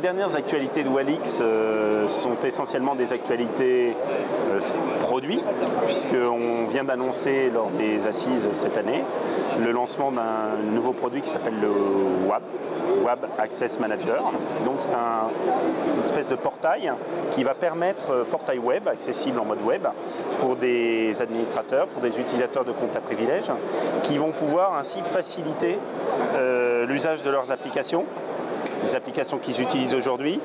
dernières actualités de Walix sont essentiellement des actualités produits, puisqu'on vient d'annoncer lors des assises cette année le lancement d'un nouveau produit qui s'appelle le WAB Access Manager. Donc c'est une espèce de portail qui va permettre, portail web, accessible en mode web, pour des administrateurs, pour des utilisateurs de comptes à privilèges, qui vont pouvoir ainsi faciliter l'usage de leurs applications, les applications qu'ils utilisent aujourd'hui,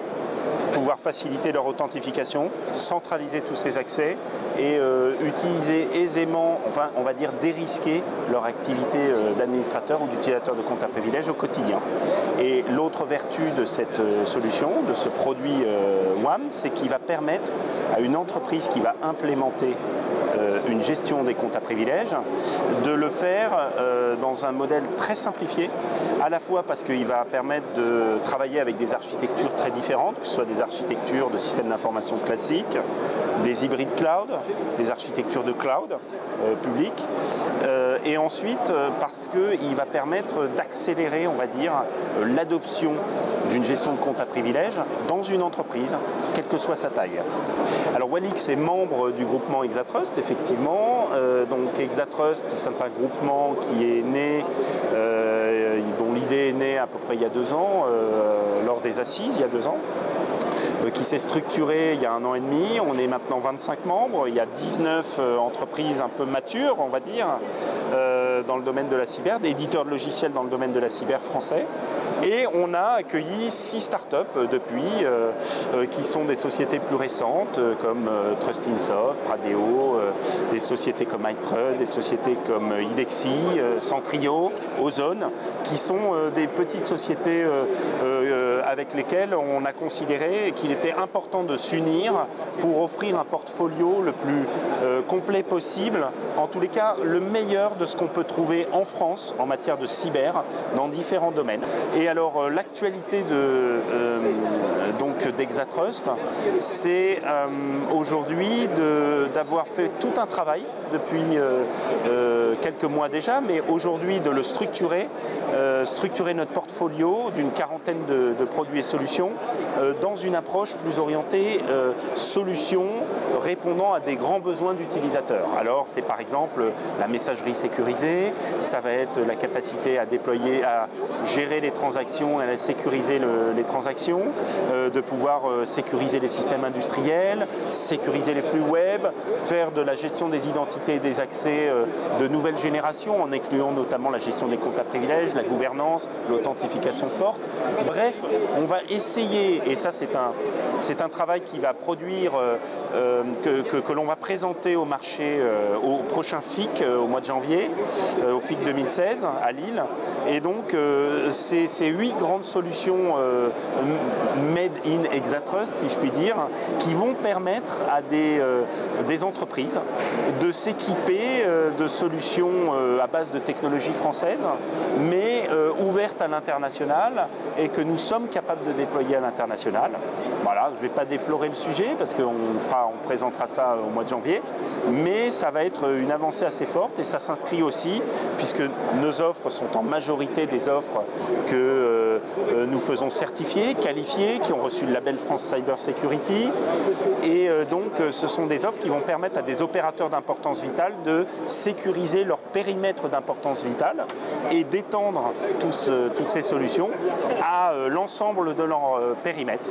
pouvoir faciliter leur authentification, centraliser tous ces accès et utiliser aisément, enfin on va dire dérisquer leur activité d'administrateur ou d'utilisateur de compte à privilèges au quotidien. Et l'autre vertu de cette solution, de ce produit WAM, c'est qu'il va permettre à une entreprise qui va implémenter une gestion des comptes à privilèges, de le faire dans un modèle très simplifié, à la fois parce qu'il va permettre de travailler avec des architectures très différentes, que ce soit des architectures de systèmes d'information classiques, des hybrides cloud, des architectures de cloud public, et ensuite parce qu'il va permettre d'accélérer, on va dire, l'adoption d'une gestion de compte à privilèges dans une entreprise, quelle que soit sa taille. Alors Walix est membre du groupement Exatrust, effectivement. Donc Exatrust, c'est un groupement qui est né, dont l'idée est née à peu près il y a 2 ans, lors des assises il y a 2 ans. Qui s'est structuré il y a 1 an et demi. On est maintenant 25 membres. Il y a 19 entreprises un peu matures, on va dire, dans le domaine de la cyber, des éditeurs de logiciels dans le domaine de la cyber français. Et on a accueilli 6 startups depuis, qui sont des sociétés plus récentes, comme Trustinsoft, Pradeo, des sociétés comme iTrust, des sociétés comme Idexi, Centrio, Ozone, qui sont des petites sociétés avec lesquelles on a considéré qu'il était important de s'unir pour offrir un portfolio le plus complet possible, en tous les cas le meilleur de ce qu'on peut trouver en France en matière de cyber dans différents domaines. Et alors l'actualité d'Exatrust, c'est aujourd'hui d'avoir fait tout un travail depuis quelques mois déjà, mais aujourd'hui de le structurer notre portfolio d'une quarantaine de produits et solutions dans une approche plus orientée solutions répondant à des grands besoins d'utilisateurs. Alors c'est par exemple la messagerie sécurisée, ça va être la capacité à déployer, à gérer les transactions et à sécuriser les transactions, de pouvoir sécuriser les systèmes industriels, sécuriser les flux web, faire de la gestion des identités et des accès de nouvelle génération en incluant notamment la gestion des comptes à privilèges, la gouvernance, l'authentification forte. Bref, on va essayer, et ça c'est un travail qui va produire, que l'on va présenter au marché au prochain FIC au mois de janvier, au FIC 2016 à Lille. Et donc ces 8 grandes solutions made in Exatrust, si je puis dire, qui vont permettre à des entreprises de s'équiper de solutions à base de technologies françaises, mais ouvertes à l'international et que nous sommes capables de déployer à l'international. Voilà, je ne vais pas déflorer le sujet parce qu'on présentera ça au mois de janvier, mais ça va être une avancée assez forte et ça s'inscrit aussi, puisque nos offres sont en majorité des offres que nous faisons certifier, qualifier, qui ont reçu le label France Cyber Security. Et donc ce sont des offres qui vont permettre à des opérateurs d'importance vitale de sécuriser leur périmètre d'importance vitale et d'étendre toutes ces solutions à l'ensemble de leur périmètre.